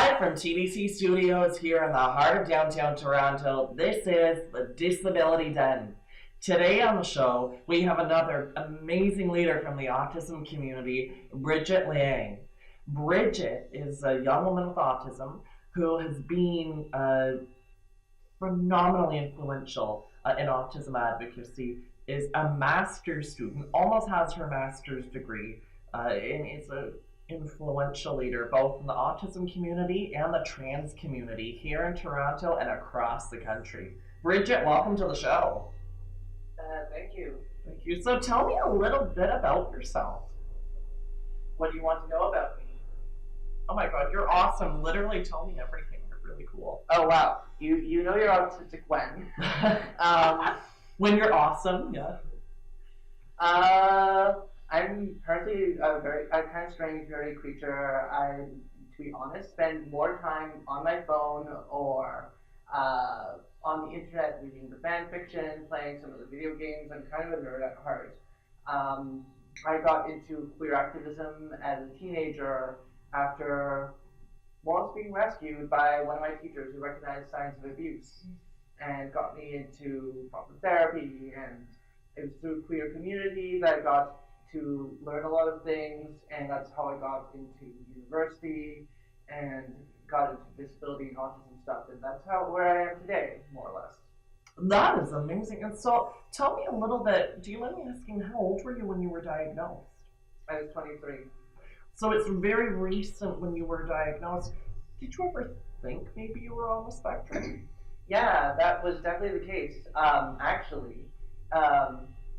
Live from TDC Studios here in the heart of downtown Toronto, this is the Disability Den. Today on the show, we have another amazing leader from the autism community, Bridget Liang. Bridget is a young woman with autism who has been phenomenally influential in autism advocacy, is a master's student, almost has her master's degree, and is an influential leader both in the autism community and the trans community here in Toronto and across the country. Bridget, welcome to the show. Thank you. Thank you. So tell me a little bit about yourself. What do you want to know about me? Oh my God, you're awesome. Literally tell me everything. You're really cool. Oh wow, you know you're autistic when? When you're awesome, yeah. I'm personally a kind of strange, very creature. I, to be honest, spend more time on my phone or on the internet reading the fan fiction, playing some of the video games. I'm kind of a nerd at heart. I got into queer activism as a teenager after once being rescued by one of my teachers who recognized signs of abuse and got me into proper therapy, and it was through queer community that I got to learn a lot of things, and that's how I got into university and got into disability and autism stuff, and that's where I am today, more or less. That is amazing. And so tell me a little bit, do you mind me asking, how old were you when you were diagnosed? I was 23. So it's very recent when you were diagnosed. Did you ever think maybe you were on the spectrum? Yeah, that was definitely the case. Actually,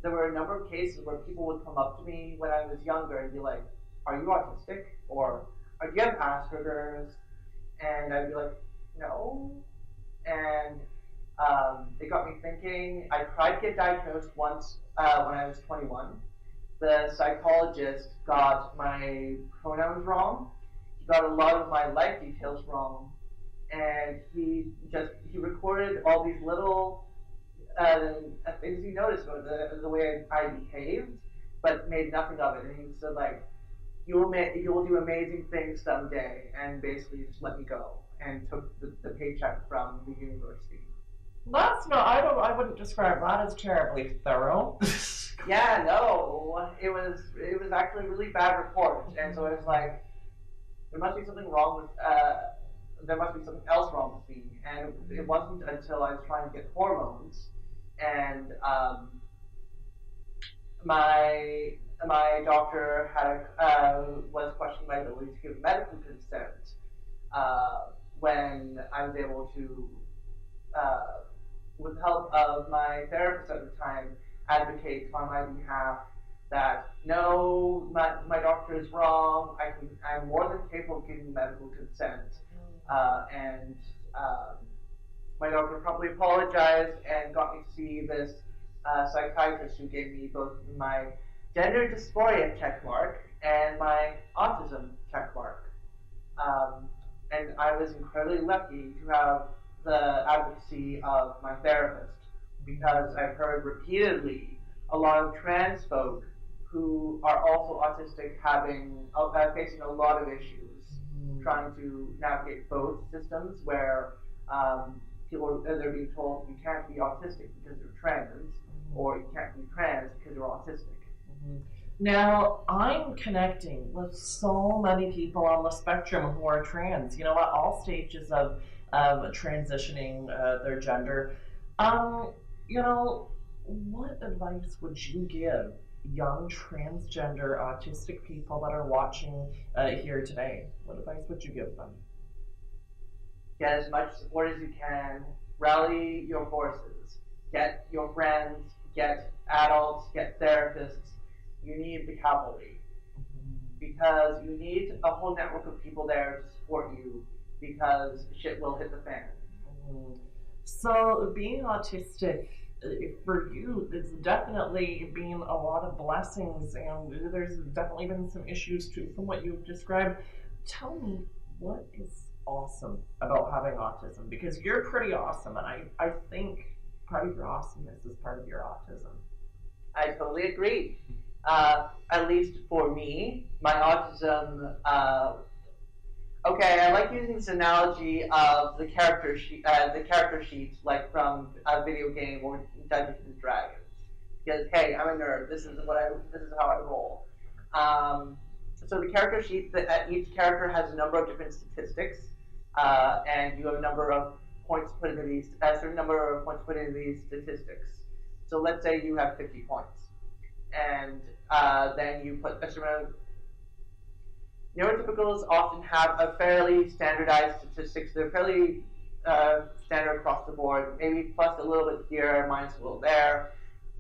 there were a number of cases where people would come up to me when I was younger and be like, "Are you autistic?" or "Do you have Asperger's?" And I'd be like, "No." And it got me thinking. I tried to get diagnosed once when I was 21. The psychologist got my pronouns wrong. He got a lot of my life details wrong, and he recorded all these little things he noticed about the way I behaved, but made nothing of it. And he said, like, you will do amazing things someday, and basically just let me go and took the paycheck from the university. That's not, I wouldn't describe that as terribly thorough. Yeah, no, it was actually a really bad report, and so it was like, there must be something wrong with, there must be something else wrong with me, and it wasn't until I was trying to get hormones, and my doctor was questioning my ability to give medical consent when I was able to, with the help of my therapist at the time, advocate on my behalf that no, my doctor is wrong. I'm more than capable of giving medical consent, and my doctor promptly apologized and got me to see this psychiatrist who gave me both my gender dysphoria checkmark and my autism checkmark. And I was incredibly lucky to have the advocacy of my therapist, because I've heard repeatedly a lot of trans folk who are also autistic facing a lot of issues, trying to navigate both systems where they're being told you can't be autistic because you're trans, or you can't be trans because you're autistic. Now, I'm connecting with so many people on the spectrum who are trans, at all stages of transitioning their gender. What advice would you give young transgender autistic people that are watching here today? What advice would you give them? Get as much support as you can. Rally your forces. Get your friends, get adults, get therapists. You need the cavalry. Because you need a whole network of people there to support you, because shit will hit the fan. So being autistic, for you, it's definitely been a lot of blessings, and there's definitely been some issues too from what you've described. Tell me, what is awesome about having autism? Because you're pretty awesome, and I think part of your awesomeness is part of your autism. I totally agree. At least for me, my autism, Okay, I like using this analogy of the character sheet, like from a video game or Dungeons and Dragons. Because hey, I'm a nerd. This is how I roll. Um, so the character sheet, each character has a number of different statistics, and you have a number of points put into a certain number of points put into these statistics. So let's say you have 50 points, and then you put a certain neurotypicals often have a fairly standardized statistics. They're fairly standard across the board, maybe plus a little bit here, minus a little there.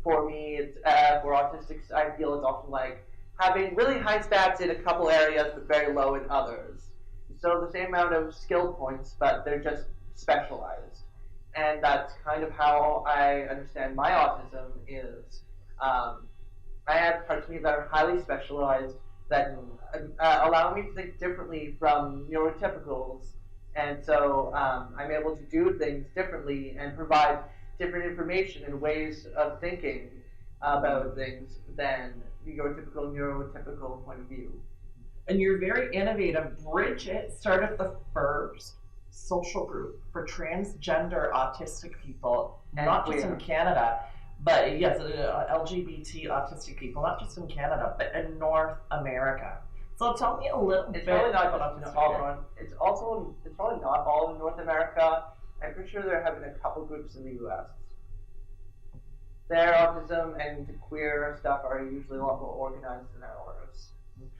For me, it's for autistics, I feel it's often like having really high stats in a couple areas but very low in others. So the same amount of skill points, but they're just specialized. And that's kind of how I understand my autism is. I have parts of me that are highly specialized that allow me to think differently from neurotypicals. And so I'm able to do things differently and provide different information and ways of thinking about things than your typical neurotypical point of view. And you're very innovative. Bridget started the first social group for transgender autistic people, And not just queer. in Canada, but yes, LGBT autistic people, not just in Canada, but in North America. So tell me a little It's bit probably not about just autistic all care. North. It's probably not all in North America. I'm pretty sure they're having a couple groups in the U.S. Their autism and queer stuff are usually a lot more organized than ours.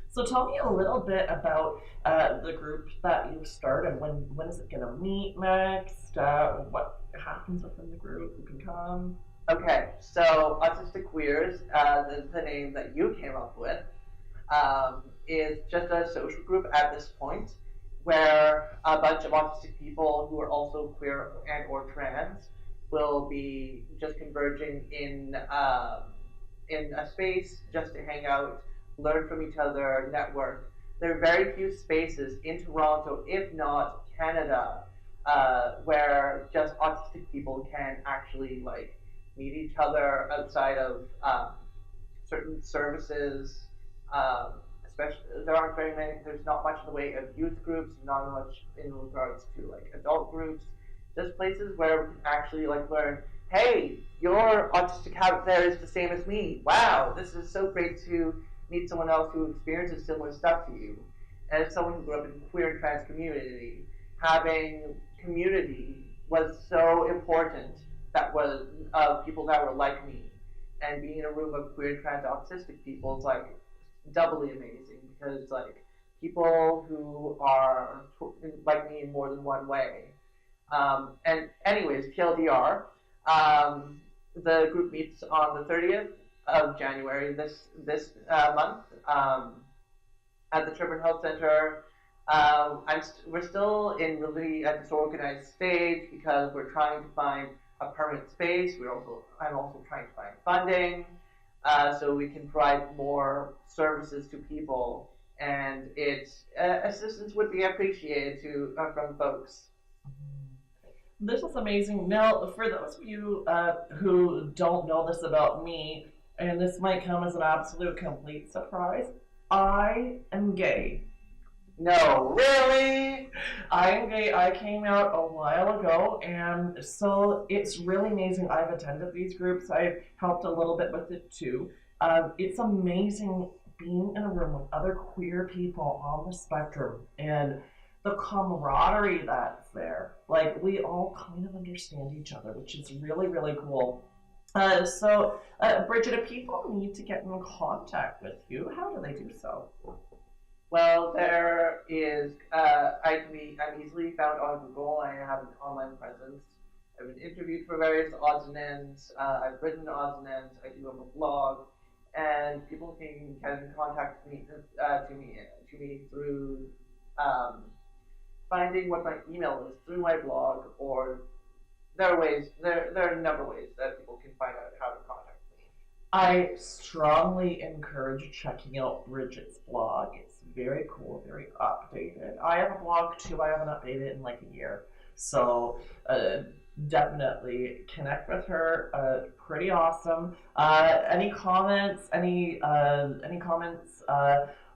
So tell me a little bit about the group that you started. When is it going to meet next? What happens within the group? Who can come? Okay, so Autistic Queers, the name that you came up with, is just a social group at this point where a bunch of autistic people who are also queer and or trans will be just converging in a space just to hang out, learn from each other, network. There are very few spaces in Toronto, if not Canada, where just autistic people can actually like meet each other outside of certain services. Especially, there aren't very many. There's not much in the way of youth groups, not much in regards to like adult groups. Just places where we can actually like learn. Hey, your autistic habit there is the same as me. Wow, this is so great to meet someone else who experiences similar stuff to you. And as someone who grew up in the queer and trans community, having community was so important. That was people that were like me, and being in a room of queer and trans autistic people is like doubly amazing because like people who are like me in more than one way. And anyways, TLDR, the group meets on the 30th of January this month at the Children's Health Center. We're still in really a disorganized stage because we're trying to find a permanent space. I'm also trying to find funding so we can provide more services to people, and assistance would be appreciated from folks. This is amazing. Now, for those of you who don't know this about me, and this might come as an absolute complete surprise, I am gay. No, really? I am gay. I came out a while ago, and so it's really amazing. I've attended these groups. I've helped a little bit with it too. It's amazing being in a room with other queer people on the spectrum and the camaraderie that's there. Like, we all kind of understand each other, which is really, really cool. So, Bridget, if people need to get in contact with you, how do they do so? Well, there is. I'm easily found on Google. I have an online presence. I've been interviewed for various odds and ends. I've written odds and ends. I do have a blog, and people can get in contact with me to me through finding what my email is through my blog, or there are a number of ways that people can find out how to contact me. I strongly encourage checking out Bridget's blog. It's very cool, very updated. I have a blog too. I haven't updated it in like a year. So definitely connect with her. Pretty awesome. Any comments? Any comments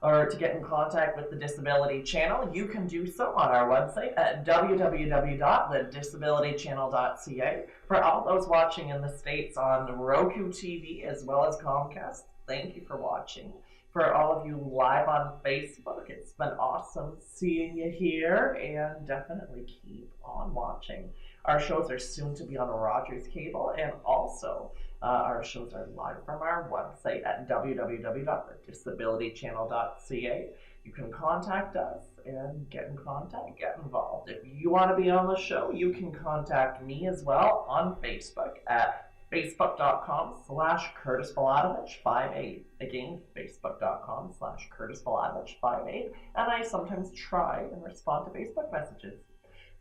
or to get in contact with the Disability Channel, you can do so on our website at www.thedisabilitychannel.ca. For all those watching in the States on Roku TV as well as Comcast, thank you for watching. For all of you live on Facebook, it's been awesome seeing you here, and definitely keep on watching. Our shows are soon to be on Rogers Cable, and also our shows are live from our website at www.thedisabilitychannel.ca. You can contact us and get in contact, get involved. If you want to be on the show, you can contact me as well on Facebook at facebook.com/CurtisVolatovich58. Again, facebook.com/CurtisVolatovich58. And I sometimes try and respond to Facebook messages.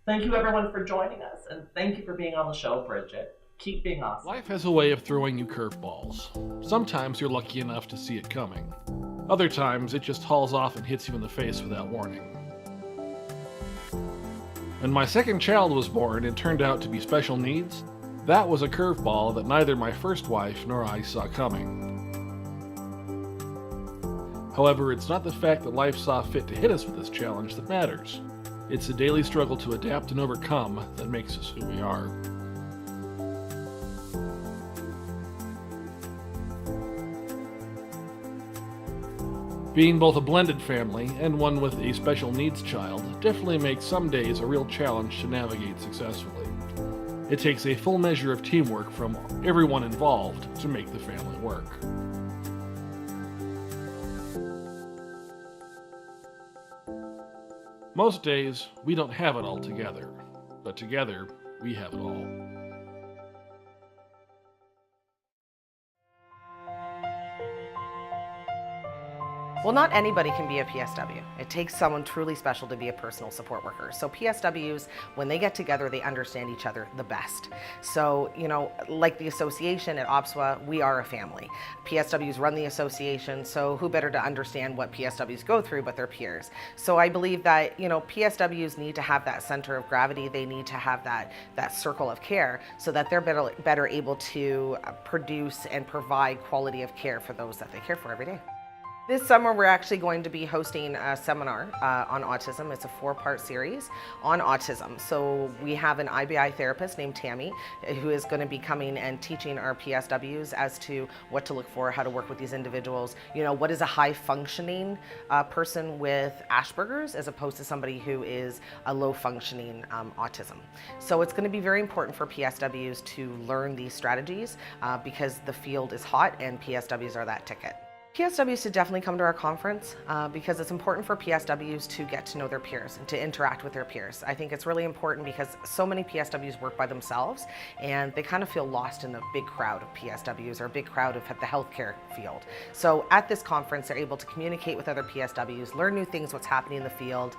Thank you everyone for joining us, and thank you for being on the show, Bridget. Keep being awesome. Life has a way of throwing you curveballs. Sometimes you're lucky enough to see it coming. Other times it just hauls off and hits you in the face without warning. When my second child was born and turned out to be special needs, that was a curveball that neither my first wife nor I saw coming. However, it's not the fact that life saw fit to hit us with this challenge that matters. It's the daily struggle to adapt and overcome that makes us who we are. Being both a blended family and one with a special needs child definitely makes some days a real challenge to navigate successfully. It takes a full measure of teamwork from everyone involved to make the family work. Most days, we don't have it all together, but together, we have it all. Well, not anybody can be a PSW. It takes someone truly special to be a personal support worker. So PSWs, when they get together, they understand each other the best. So, like the association at OPSWA, we are a family. PSWs run the association, so who better to understand what PSWs go through but their peers. So I believe that, PSWs need to have that center of gravity. They need to have that circle of care so that they're better able to produce and provide quality of care for those that they care for every day. This summer, we're actually going to be hosting a seminar on autism. It's a 4-part series on autism. So we have an IBI therapist named Tammy who is going to be coming and teaching our PSWs as to what to look for, how to work with these individuals. What is a high-functioning person with Asperger's as opposed to somebody who is a low-functioning autism. So it's going to be very important for PSWs to learn these strategies because the field is hot and PSWs are that ticket. PSWs should definitely come to our conference because it's important for PSWs to get to know their peers and to interact with their peers. I think it's really important because so many PSWs work by themselves and they kind of feel lost in the big crowd of PSWs or a big crowd of the healthcare field. So at this conference, they're able to communicate with other PSWs, learn new things, what's happening in the field.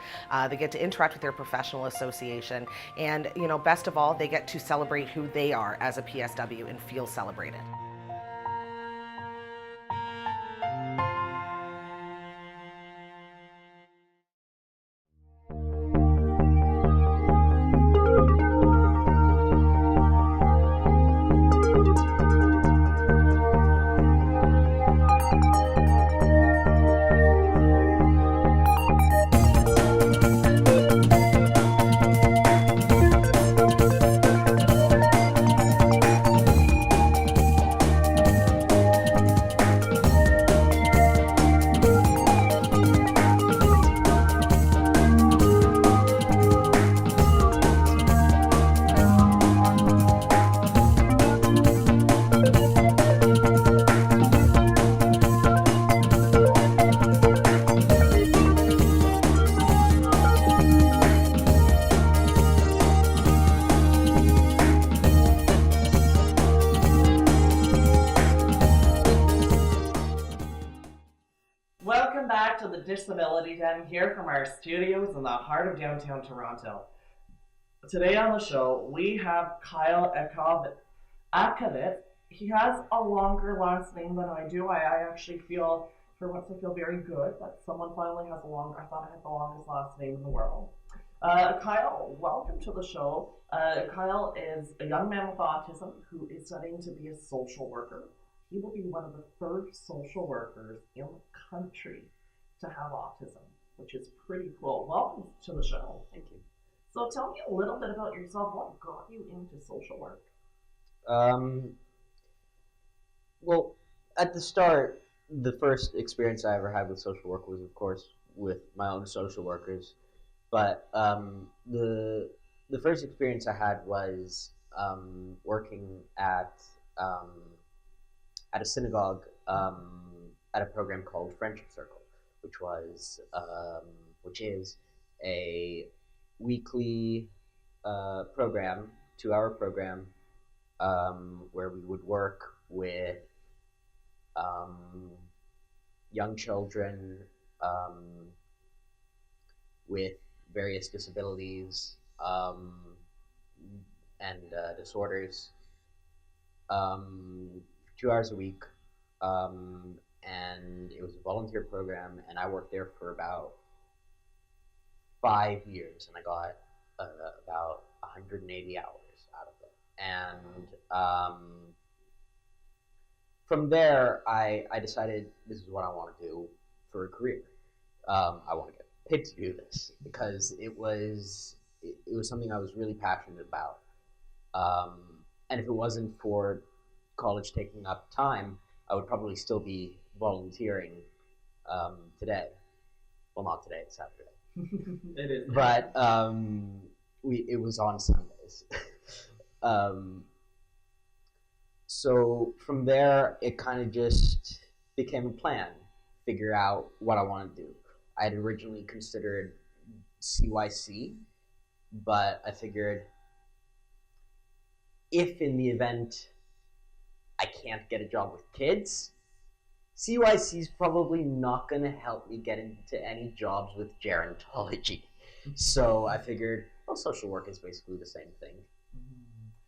They get to interact with their professional association, and best of all, they get to celebrate who they are as a PSW and feel celebrated. Welcome back to the Disability Den here from our studios in the heart of downtown Toronto. Today on the show, we have Kyle Echakowitz. He has a longer last name than I do. I actually feel, for once, I feel very good that someone finally has a longer, I thought I had the longest last name in the world. Kyle, welcome to the show. Kyle is a young man with autism who is studying to be a social worker. He will be one of the first social workers in the country to have autism, which is pretty cool. Welcome to the show. Thank you. So tell me a little bit about yourself. What got you into social work? Well, at the start, the first experience I ever had with social work was, of course, with my own social workers. But the first experience I had was working at a synagogue at a program called Friendship Circle, which is a weekly program, 2-hour program, where we would work with young children with various disabilities and disorders, 2 hours a week, and it was a volunteer program, and I worked there for about 5 years, and I got about 180 hours out of it. And from there, I decided this is what I want to do for a career. I want to get paid to do this because it was something I was really passionate about. And if it wasn't for college taking up time, I would probably still be volunteering today. Well, not today, it's Saturday. It is. But it was on Sundays. So from there, it kind of just became a plan, figure out what I want to do. I had originally considered CYC, but I figured if in the event I can't get a job with kids, CYC is probably not going to help me get into any jobs with gerontology. So I figured, well, social work is basically the same thing.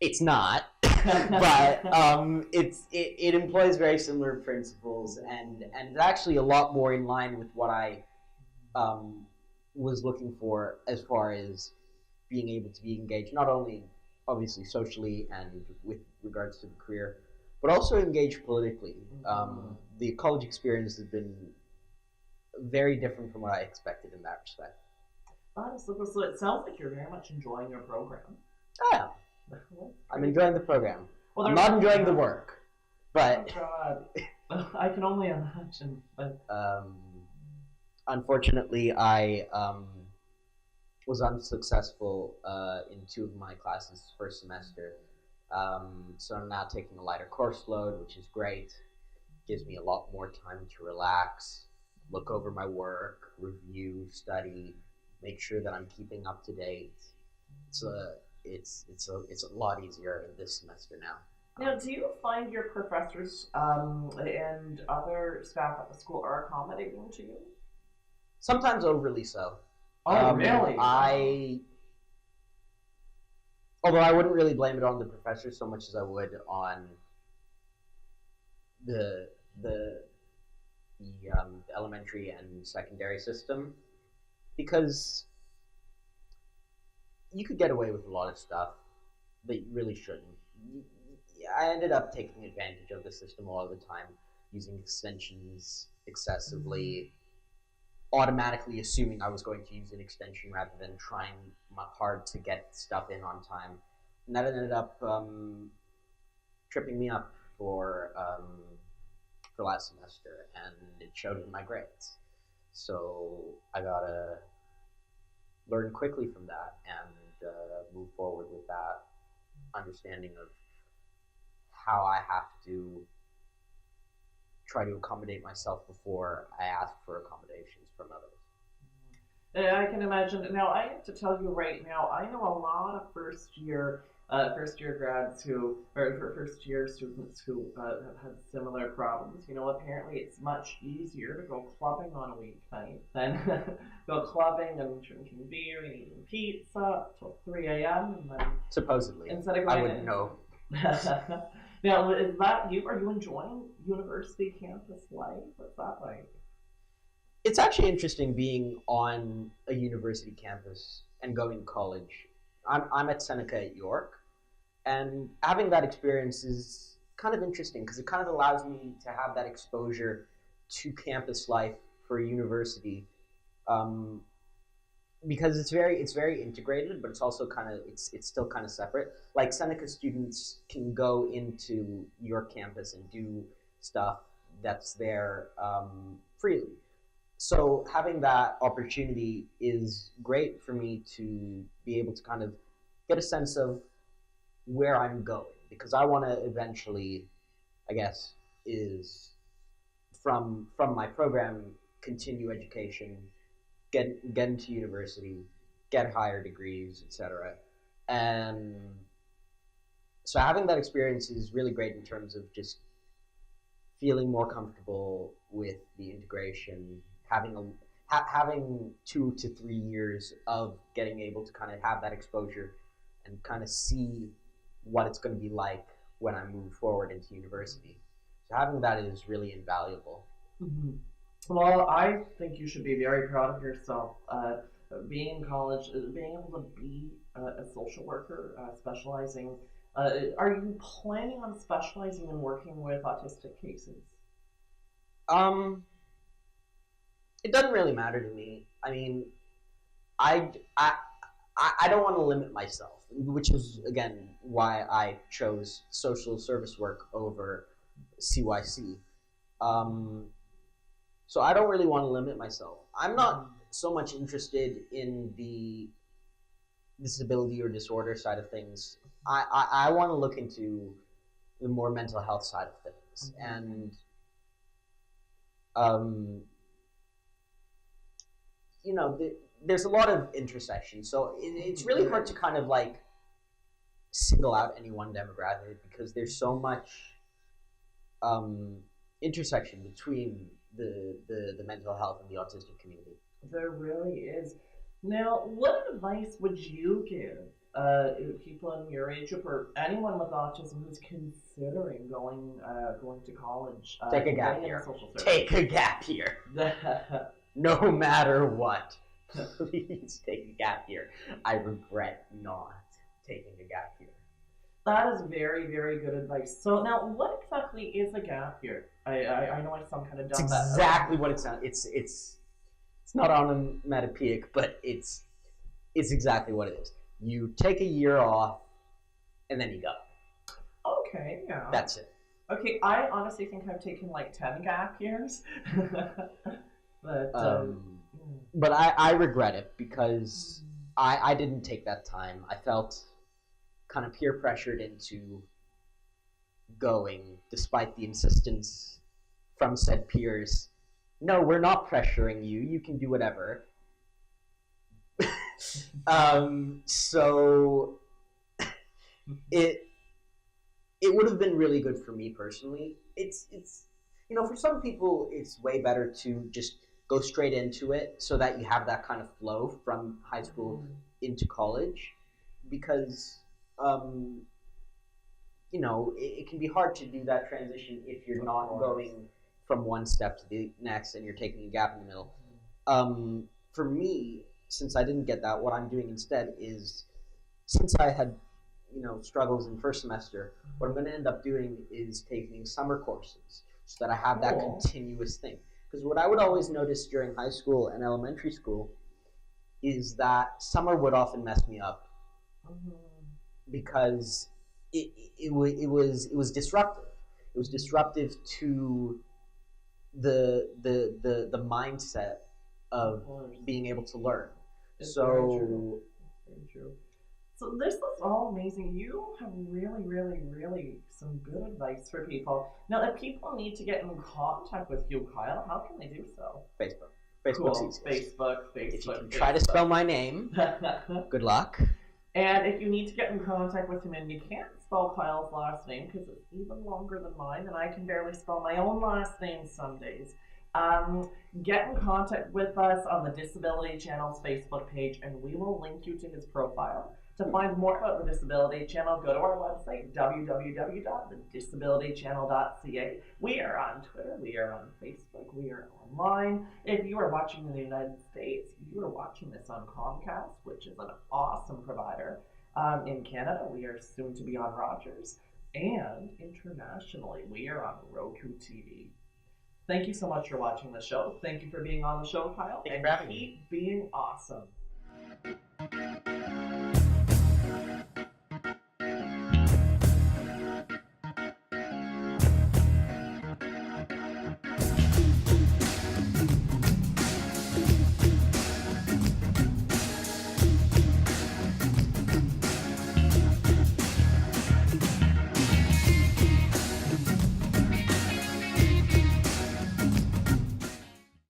It's not, but it employs very similar principles, and it's actually a lot more in line with what I was looking for as far as being able to be engaged, not only obviously socially and with regards to the career, but also engaged politically. The college experience has been very different from what I expected in that respect. So it sounds like you're very much enjoying your program. Yeah, I'm enjoying the program. Well, I'm not enjoying the work, but oh God. I can only imagine. But unfortunately, I was unsuccessful in 2 of my classes first semester. So I'm now taking a lighter course load, which is great. Gives me a lot more time to relax, look over my work, review, study, make sure that I'm keeping up to date. It's a lot easier this semester now. Now, do you find your professors and other staff at the school are accommodating to you? Sometimes overly so. Oh, really? Although I wouldn't really blame it on the professors so much as I would on the elementary and secondary system, because you could get away with a lot of stuff that you really shouldn't. I ended up taking advantage of the system a lot of the time, using extensions excessively, automatically assuming I was going to use an extension rather than trying hard to get stuff in on time. And that ended up tripping me up for last semester, and it showed in my grades. So I gotta learn quickly from that and move forward with that understanding of how I have to try to accommodate myself before I ask for accommodations from others. I can imagine. Now, I have to tell you right now, I know a lot of first year grads or first year students who have had similar problems. You know, apparently it's much easier to go clubbing on a weeknight than go clubbing and drinking beer and eating pizza till 3 a.m. and then supposedly. Instead of I wouldn't know. Now, is that you? Are you enjoying university campus life? What's that like? It's actually interesting being on a university campus and going to college. I'm at Seneca at York, and having that experience is kind of interesting because it kind of allows me to have that exposure to campus life for university, because it's very integrated, but it's also it's still kind of separate. Like Seneca students can go into your campus and do stuff that's there freely. So having that opportunity is great for me to be able to kind of get a sense of where I'm going, because I want to eventually, I guess, is from my program, continue education, get into university, get higher degrees, etc. And so having that experience is really great in terms of just feeling more comfortable with the integration, having 2 to 3 years of getting able to kind of have that exposure and kind of see what it's going to be like when I move forward into university. So having that is really invaluable. Mm-hmm. Well, I think you should be very proud of yourself. Being in college, being able to be a social worker, specializing. Are you planning on specializing in working with autistic cases? It doesn't really matter to me. I mean, I don't want to limit myself, which is, again, why I chose social service work over CYC. So I don't really want to limit myself. I'm not so much interested in the disability or disorder side of things. I want to look into the more mental health side of things. And you know, there's a lot of intersection, so it's really hard to kind of like single out any one demographic, because there's so much intersection between the mental health and the autistic community. There really is. Now, what advice would you give people in your age group or anyone with autism who's considering going to college? Take a gap year. Take a gap year. No matter what, please take a gap year. I regret not taking a gap year. That is very, very good advice. So now, what exactly is a gap year? I know I sound kind of dumb. It's exactly what it sounds. It's not onomatopoeic, but it's exactly what it is. You take a year off, and then you go. Okay, yeah. That's it. Okay, I honestly think I've taken like 10 gap years. But I regret it, because I didn't take that time. I felt kind of peer pressured into going, despite the insistence from said peers. No, we're not pressuring you. You can do whatever. So it would have been really good for me personally. It's you know, for some people it's way better to just go straight into it, so that you have that kind of flow from high school into college, because you know, it can be hard to do that transition if you're not going from one step to the next and you're taking a gap in the middle. For me, since I didn't get that, what I'm doing instead is, since I had, you know, struggles in first semester, what I'm going to end up doing is taking summer courses, so that I have that continuous thing. Because what I would always notice during high school and elementary school is that summer would often mess me up, because it was disruptive. It was disruptive to the mindset of being able to learn. It's so very true. So this is all amazing. You have really, really, really some good advice for people. Now, if people need to get in contact with you, Kyle, how can they do so? Facebook. Facebook's Cool. easiest. Facebook. If you can try to spell my name, good luck. And if you need to get in contact with him and you can't spell Kyle's last name because it's even longer than mine, and I can barely spell my own last name some days, get in contact with us on the Disability Channel's Facebook page, and we will link you to his profile. To find more about the Disability Channel, go to our website, www.thedisabilitychannel.ca. We are on Twitter, we are on Facebook, we are online. If you are watching in the United States, you are watching this on Comcast, which is an awesome provider. In Canada, we are soon to be on Rogers. And internationally, we are on Roku TV. Thank you so much for watching the show. Thank you for being on the show, Kyle. Thank you and for having me. keep being awesome.